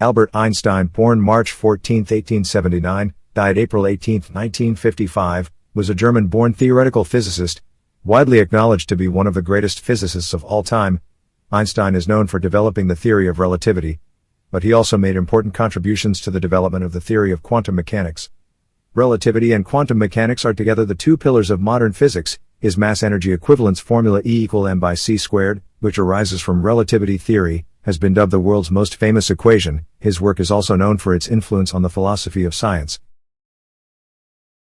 Albert Einstein, born March 14, 1879, died April 18, 1955, was a German-born theoretical physicist, widely acknowledged to be one of the greatest physicists of all time. Einstein is known for developing the theory of relativity, but he also made important contributions to the development of the theory of quantum mechanics. Relativity and quantum mechanics are together the two pillars of modern physics. His mass-energy equivalence formula E=mc², which arises from relativity theory, has been dubbed the world's most famous equation. His work is also known for its influence on the philosophy of science.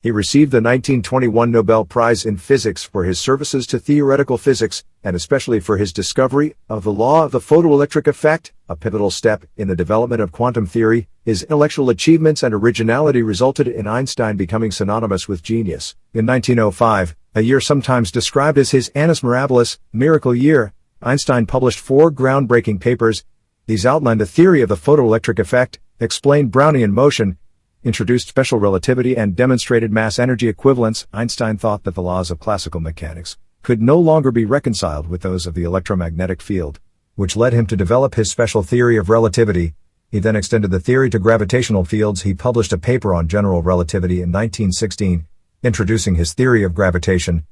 He received the 1921 Nobel Prize in Physics for his services to theoretical physics, and especially for his discovery of the law of the photoelectric effect, a pivotal step in the development of quantum theory. His intellectual achievements and originality resulted in Einstein becoming synonymous with genius. In 1905, a year sometimes described as his annus mirabilis, miracle year, Einstein published 4 groundbreaking papers. These outlined the theory of the photoelectric effect, explained Brownian motion, introduced special relativity, and demonstrated mass-energy equivalence. Einstein thought that the laws of classical mechanics could no longer be reconciled with those of the electromagnetic field, which led him to develop his special theory of relativity. He then extended the theory to gravitational fields. He published a paper on general relativity in 1916, introducing his theory of gravitation.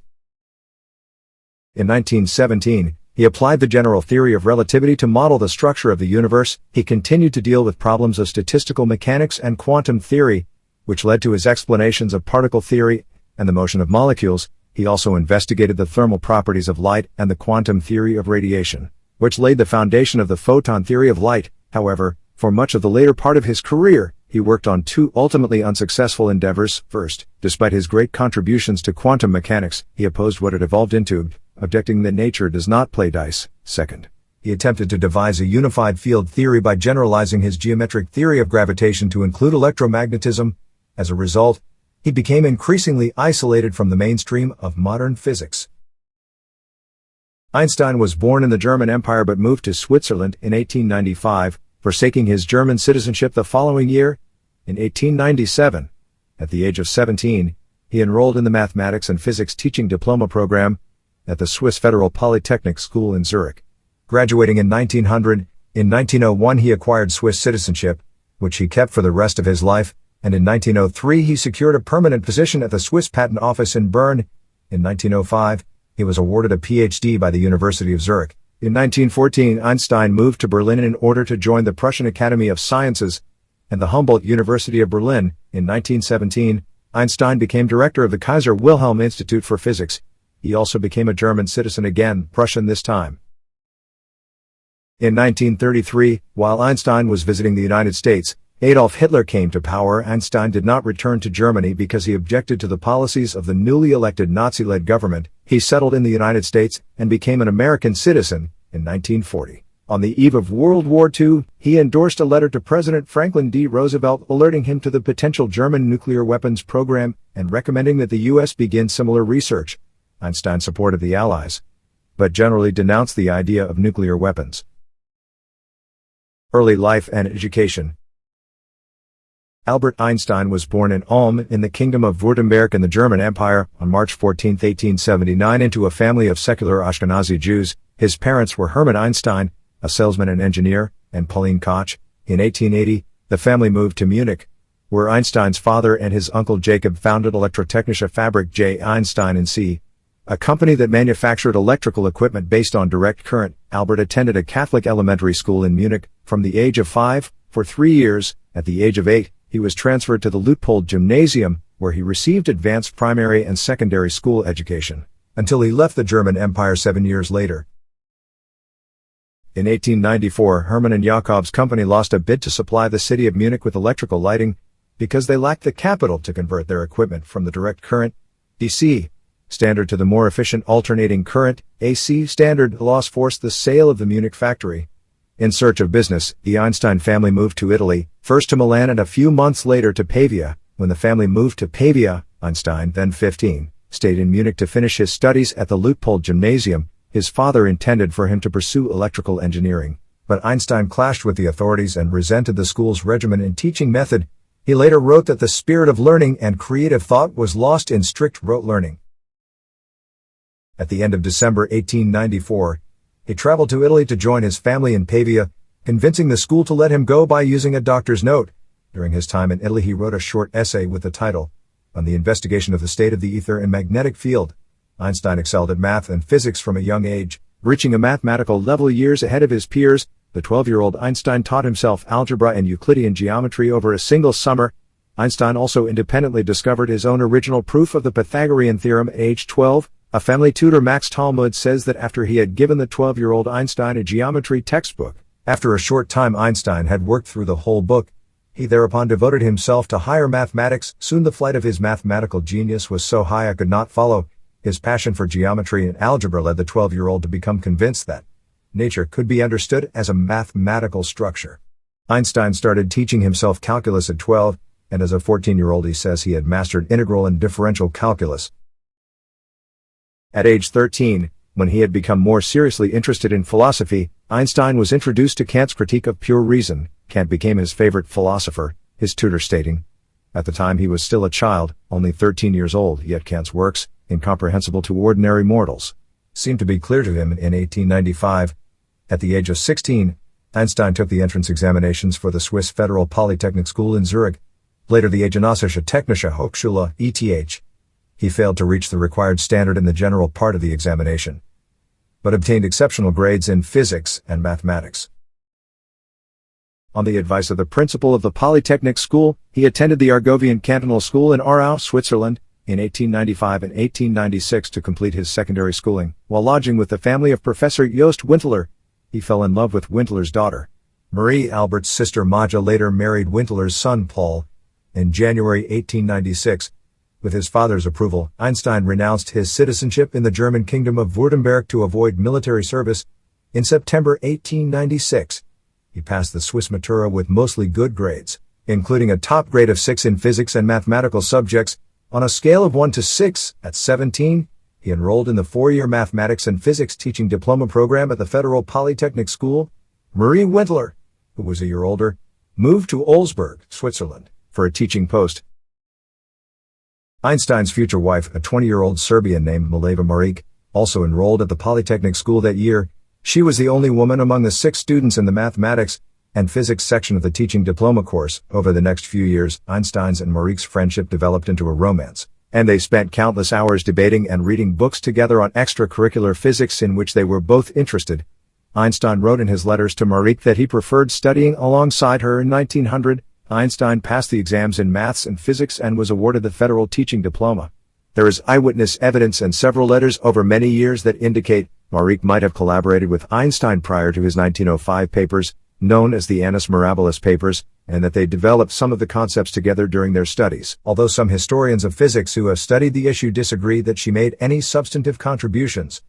In 1917, he applied the general theory of relativity to model the structure of the universe. He continued to deal with problems of statistical mechanics and quantum theory, which led to his explanations of particle theory and the motion of molecules. He also investigated the thermal properties of light and the quantum theory of radiation, which laid the foundation of the photon theory of light. However, for much of the later part of his career, he worked on 2 ultimately unsuccessful endeavors. First, despite his great contributions to quantum mechanics, he opposed what it evolved into, objecting that nature does not play dice. Second, he attempted to devise a unified field theory by generalizing his geometric theory of gravitation to include electromagnetism. As a result, he became increasingly isolated from the mainstream of modern physics. Einstein was born in the German Empire but moved to Switzerland in 1895, forsaking his German citizenship the following year. In 1897, at the age of 17, he enrolled in the mathematics and physics teaching diploma program at the Swiss Federal Polytechnic School in Zurich. Graduating in 1900, in 1901 he acquired Swiss citizenship, which he kept for the rest of his life, and in 1903 he secured a permanent position at the Swiss Patent Office in Bern. In 1905, he was awarded a PhD by the University of Zurich. In 1914, Einstein moved to Berlin in order to join the Prussian Academy of Sciences and the Humboldt University of Berlin. In 1917, Einstein became director of the Kaiser Wilhelm Institute for Physics. He also became a German citizen, again Prussian this time. In 1933, while Einstein was visiting the United States, Adolf Hitler came to power. Einstein did not return to Germany because he objected to the policies of the newly elected Nazi-led government. He settled in the United States and became an American citizen in 1940. On the eve of World War II, he endorsed a letter to President Franklin D. Roosevelt alerting him to the potential German nuclear weapons program and recommending that the U.S. begin similar research. Einstein supported the Allies, but generally denounced the idea of nuclear weapons. Early life and education. Albert Einstein was born in Ulm in the Kingdom of Württemberg in the German Empire on March 14, 1879 into a family of secular Ashkenazi Jews. His parents were Hermann Einstein, a salesman and engineer, and Pauline Koch. In 1880, the family moved to Munich, where Einstein's father and his uncle Jacob founded Elektrotechnische Fabrik J. Einstein & C., a company that manufactured electrical equipment based on direct current. Albert attended a Catholic elementary school in Munich from the age of 5 for 3 years. At the age of 8, he was transferred to the Luitpold Gymnasium, where he received advanced primary and secondary school education, until he left the German Empire 7 years later. In 1894, Hermann and Jakob's company lost a bid to supply the city of Munich with electrical lighting because they lacked the capital to convert their equipment from the direct current DC standard to the more efficient alternating current AC standard. The loss forced the sale of the Munich factory. In search of business, the Einstein family moved to Italy, first to Milan and a few months later to Pavia. When the family moved to Pavia, Einstein, then 15, stayed in Munich to finish his studies at the Luitpold Gymnasium. His father intended for him to pursue electrical engineering, but Einstein clashed with the authorities and resented the school's regimen and teaching method. He later wrote that the spirit of learning and creative thought was lost in strict rote learning. At the end of December 1894, he traveled to Italy to join his family in Pavia. convincing the school to let him go by using a doctor's note. During his time in Italy, he wrote a short essay with the title, On the Investigation of the State of the Ether and Magnetic Field. Einstein excelled at math and physics from a young age, reaching a mathematical level years ahead of his peers. The 12-year-old Einstein taught himself algebra and Euclidean geometry over a single summer. Einstein also independently discovered his own original proof of the Pythagorean theorem at age 12. A family tutor, Max Talmud, says that after he had given the 12-year-old Einstein a geometry textbook, after a short time Einstein had worked through the whole book. He thereupon devoted himself to higher mathematics. Soon the flight of his mathematical genius was so high I could not follow. His passion for geometry and algebra led the 12-year-old to become convinced that nature could be understood as a mathematical structure. Einstein started teaching himself calculus at 12, and as a 14-year-old he says he had mastered integral and differential calculus. At age 13, when he had become more seriously interested in philosophy, Einstein was introduced to Kant's critique of pure reason. Kant became his favorite philosopher, his tutor stating, "At the time he was still a child, only 13 years old, yet Kant's works, incomprehensible to ordinary mortals, seemed to be clear to him." In 1895, at the age of 16, Einstein took the entrance examinations for the Swiss Federal Polytechnic School in Zurich, later the Eidgenössische Technische Hochschule (ETH). He failed to reach the required standard in the general part of the examination, but obtained exceptional grades in physics and mathematics. On the advice of the principal of the Polytechnic School, he attended the Argovian Cantonal School in Aarau, Switzerland, in 1895 and 1896 to complete his secondary schooling. While lodging with the family of Professor Jost Winteler, he fell in love with Winteler's daughter. Marie Albert's sister Maja later married Winteler's son Paul. In January 1896, with his father's approval, Einstein renounced his citizenship in the German kingdom of Württemberg to avoid military service. In September 1896, he passed the Swiss Matura with mostly good grades, including a top grade of 6 in physics and mathematical subjects. On a scale of 1 to 6, at 17, he enrolled in the 4-year mathematics and physics teaching diploma program at the Federal Polytechnic School. Marie Winteler, who was a year older, moved to Olsberg, Switzerland, for a teaching post. Einstein's future wife, a 20-year-old Serbian named Mileva Maric, also enrolled at the Polytechnic School that year. She was the only woman among the 6 students in the mathematics and physics section of the teaching diploma course. Over the next few years, Einstein's and Maric's friendship developed into a romance, and they spent countless hours debating and reading books together on extracurricular physics in which they were both interested. Einstein wrote in his letters to Maric that he preferred studying alongside her. In 1900, Einstein passed the exams in maths and physics and was awarded the federal teaching diploma. There is eyewitness evidence and several letters over many years that indicate Maric might have collaborated with Einstein prior to his 1905 papers, known as the Annus Mirabilis papers, and that they developed some of the concepts together during their studies. Although some historians of physics who have studied the issue disagree that she made any substantive contributions,